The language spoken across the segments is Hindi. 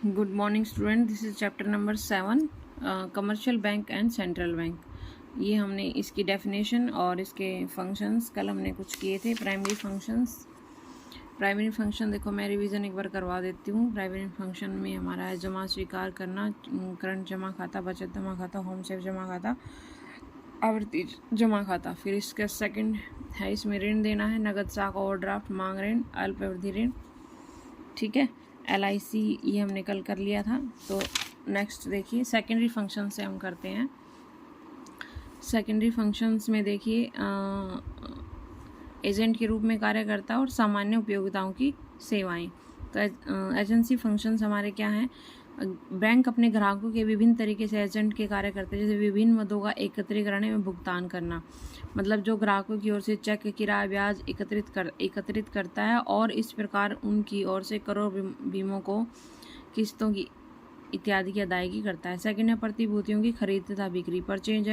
Good morning student, this is chapter number 7 commercial bank and central bank. ये हमने इसकी डेफिनेशन और इसके फंक्शंस कल हमने कुछ किए थे। प्राइमरी फंक्शन देखो, मैं रिवीजन एक बार करवा देती हूँ। प्राइमरी फंक्शन में हमारा है जमा स्वीकार करना, करंट जमा खाता, बचत जमा खाता, होम सेव जमा खाता, आवर्ती जमा खाता। फिर इसका सेकंड है, इसमें ऋण देना है, नगद साख, ओवरड्राफ्ट, मांग ऋण, अल्प अवधि ऋण। ठीक है, LIC ये हमने कल कर लिया था। तो नेक्स्ट देखिए, सेकेंडरी फंक्शन से हम करते हैं। सेकेंडरी फंक्शंस में देखिए, एजेंट के रूप में कार्य करता है और सामान्य उपयोगिताओं की सेवाएं। तो एजेंसी फंक्शंस हमारे क्या हैं? बैंक अपने ग्राहकों के विभिन्न तरीके से एजेंट के कार्य करते हैं, जैसे विभिन्न मदों का एकत्रीकरण में भुगतान करना। मतलब जो ग्राहकों की ओर से चेक, किराया, ब्याज एकत्रित करता है और इस प्रकार उनकी ओर से करों बीमों को, किस्तों की इत्यादि की अदायगी करता है। सेकंड है प्रतिभूतियों की खरीद तथा बिक्री, purchase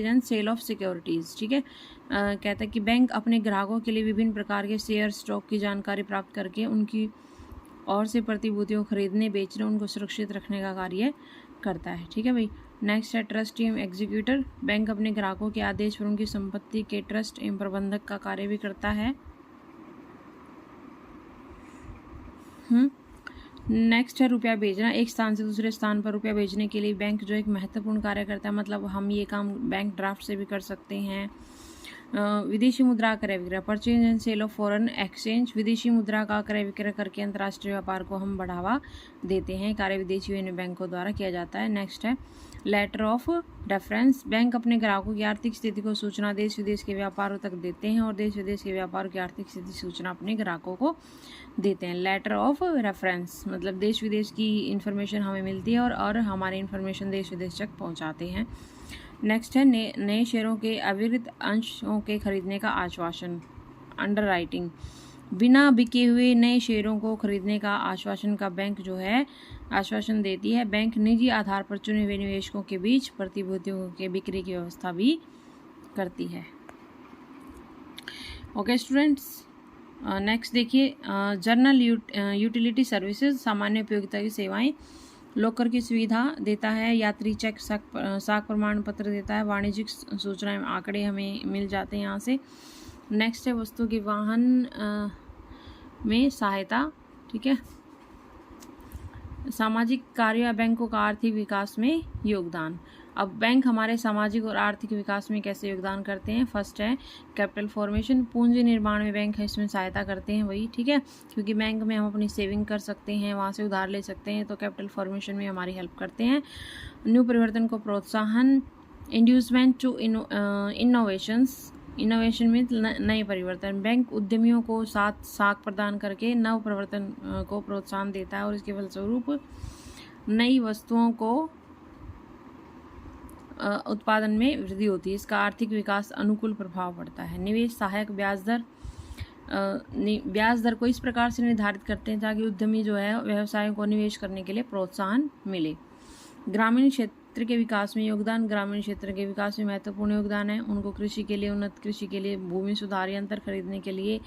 and sale of securities. ठीक है, कहता है कि बैंक अपने ग्राहकों के लिए विभिन्न प्रकार के शेयर, स्टॉक की जानकारी प्राप्त करके उनकी और से प्रतिभूतियों को खरीदने, बेचने, उनको सुरक्षित रखने का कार्य करता है। ठीक है भाई। नेक्स्ट है ट्रस्ट एवं एग्जीक्यूटर। बैंक अपने ग्राहकों के आदेश पर उनकी संपत्ति के ट्रस्ट एवं प्रबंधक का कार्य भी करता है। नेक्स्ट है रुपया भेजना। एक स्थान से दूसरे स्थान पर रुपया भेजने के लिए बैंक जो एक महत्वपूर्ण कार्य करता है। मतलब हम ये काम बैंक ड्राफ्ट से भी कर सकते हैं। विदेशी मुद्रा क्रय विक्रय, purchase and sale of foreign exchange. विदेशी मुद्रा का क्रय विक्रय करके अंतर्राष्ट्रीय व्यापार को हम बढ़ावा देते हैं। कार्य विदेशी विनिमय बैंकों द्वारा किया जाता है। नेक्स्ट है लेटर ऑफ रेफरेंस। बैंक अपने ग्राहकों की आर्थिक स्थिति को सूचना देश विदेश के व्यापारों तक देते हैं और देश विदेश के व्यापारों की आर्थिक स्थिति सूचना अपने ग्राहकों को देते हैं। लेटर ऑफ रेफरेंस मतलब देश विदेश की इंफॉर्मेशन हमें मिलती है और हमारी इंफॉर्मेशन देश विदेश तक पहुंचाते हैं। नेक्स्ट है नए शेयरों के अविरत अंशों के खरीदने का आश्वासन, अंडर राइटिंग। बिना बिके हुए नए शेयरों को खरीदने का आश्वासन का बैंक जो है आश्वासन देती है। बैंक निजी आधार पर चुने हुए निवेशकों के बीच प्रतिभूतियों के बिक्री की व्यवस्था भी करती है। ओके स्टूडेंट्स, नेक्स्ट देखिए, जनरल यूटिलिटी सर्विसेज, सामान्य उपयोगिता की सेवाएं। लॉकर की सुविधा देता है, यात्री चेक, साख प्रमाण पत्र देता है, वाणिज्यिक सूचनाएं, आंकड़े हमें मिल जाते हैं यहाँ से। नेक्स्ट है वस्तु के वाहन में सहायता। ठीक है, सामाजिक कार्य या बैंकों का आर्थिक विकास में योगदान। अब बैंक हमारे सामाजिक और आर्थिक विकास में कैसे योगदान करते हैं? फर्स्ट है कैपिटल फॉर्मेशन, पूंजी निर्माण में बैंक है इसमें सहायता करते हैं वही। ठीक है, क्योंकि बैंक में हम अपनी सेविंग कर सकते हैं, वहाँ से उधार ले सकते हैं, तो कैपिटल फॉर्मेशन में हमारी हेल्प करते हैं। न्यू परिवर्तन को प्रोत्साहन, इंड्यूसमेंट टू इनोवेशन में नए परिवर्तन। बैंक उद्यमियों को साख प्रदान करके नव परिवर्तन को प्रोत्साहन देता है और इसके फलस्वरूप नई वस्तुओं को उत्पादन में वृद्धि होती है। इसका आर्थिक विकास अनुकूल प्रभाव पड़ता है। निवेश सहायक, ब्याज दर को इस प्रकार से निर्धारित करते हैं ताकि उद्यमी जो है व्यवसायों को निवेश करने के लिए प्रोत्साहन मिले। ग्रामीण क्षेत्र के विकास में योगदान, ग्रामीण क्षेत्र के विकास में महत्वपूर्ण योगदान है। उनको कृषि के लिए, उन्नत कृषि के लिए, भूमि सुधार यंत्र खरीदने के लिए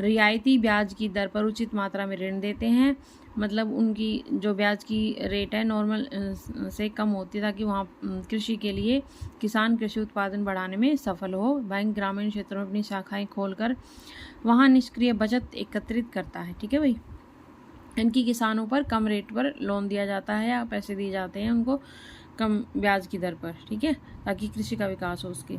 रियायती ब्याज की दर पर उचित मात्रा में ऋण देते हैं। मतलब उनकी जो ब्याज की रेट है नॉर्मल से कम होती है ताकि वहाँ कृषि के लिए किसान कृषि उत्पादन बढ़ाने में सफल हो। बैंक ग्रामीण क्षेत्रों में अपनी शाखाएं खोलकर वहाँ निष्क्रिय बचत एकत्रित करता है। ठीक है भाई, इनकी किसानों पर कम रेट पर लोन दिया जाता है या पैसे दिए जाते हैं उनको कम ब्याज की दर पर। ठीक है, ताकि कृषि का विकास हो। उसके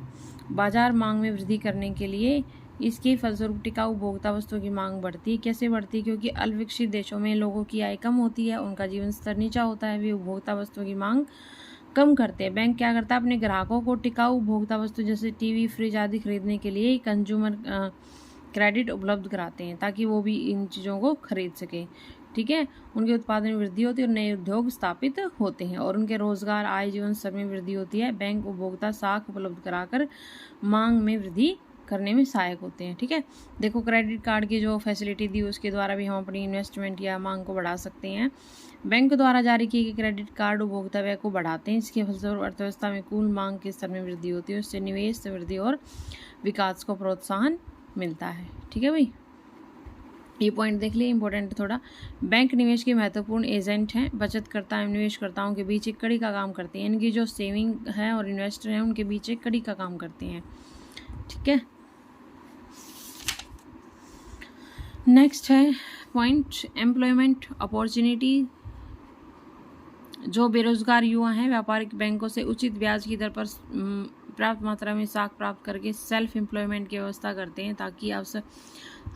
बाजार मांग में वृद्धि करने के लिए इसके फलस्वरूप टिकाऊ उपभोक्ता वस्तुओं की मांग बढ़ती है। कैसे बढ़ती है? क्योंकि अल्पविकसित देशों में लोगों की आय कम होती है, उनका जीवन स्तर नीचा होता है, वे उपभोक्ता वस्तुओं की मांग कम करते हैं। बैंक क्या करता है? अपने ग्राहकों को टिकाऊ उपभोक्ता वस्तु जैसे टीवी, फ्रिज आदि खरीदने के लिए कंज्यूमर क्रेडिट उपलब्ध कराते हैं ताकि वो भी इन चीज़ों को खरीद सकें। ठीक है, उनके उत्पादन में वृद्धि होती है और नए उद्योग स्थापित होते हैं और उनके रोजगार, आय, जीवन स्तर में वृद्धि होती है। बैंक उपभोक्ता साख उपलब्ध कराकर मांग में वृद्धि करने में सहायक होते हैं। ठीक है, देखो क्रेडिट कार्ड की जो फैसिलिटी दी उसके द्वारा भी हम अपनी इन्वेस्टमेंट या मांग को बढ़ा सकते हैं। बैंक द्वारा जारी किए गए क्रेडिट कार्ड उपभोक्ता व्यय को बढ़ाते हैं। इसके फलस्वरूप अर्थव्यवस्था में कुल मांग के स्तर में वृद्धि होती है, उससे निवेश, वृद्धि और विकास को प्रोत्साहन मिलता है। ठीक है भाई। ये पॉइंट देख लिए, इंपॉर्टेंट थोड़ा। बैंक निवेश के महत्वपूर्ण एजेंट हैं, बचतकर्ता एवं निवेशकर्ताओं के बीच एक कड़ी का काम करते हैं। इनकी जो सेविंग है और इन्वेस्टर हैं उनके बीच एक कड़ी का काम करते हैं, ठीक है। नेक्स्ट है पॉइंट एम्प्लॉयमेंट अपॉर्चुनिटी। जो बेरोजगार युवा हैं व्यापारिक बैंकों से उचित ब्याज की दर पर प्राप्त मात्रा में साख प्राप्त करके सेल्फ एम्प्लॉयमेंट की व्यवस्था करते हैं, ताकि अवसर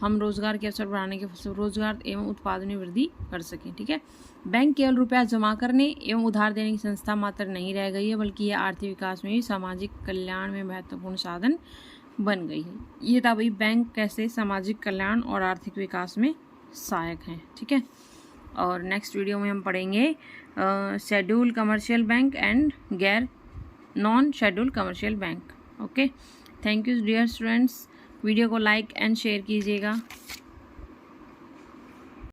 हम रोजगार के अवसर बढ़ाने के रोजगार एवं उत्पादन में वृद्धि कर सकें, ठीक है। बैंक केवल रुपया जमा करने एवं उधार देने की संस्था मात्र नहीं रह गई है, बल्कि यह आर्थिक विकास में भी सामाजिक कल्याण में महत्वपूर्ण साधन बन गई है। ये था भाई बैंक कैसे सामाजिक कल्याण और आर्थिक विकास में सहायक हैं, ठीक है। और नेक्स्ट वीडियो में हम पढ़ेंगे शेड्यूल कमर्शियल बैंक एंड गैर non schedule commercial bank. Okay, thank you dear students. Video को लाइक एंड शेयर कीजिएगा।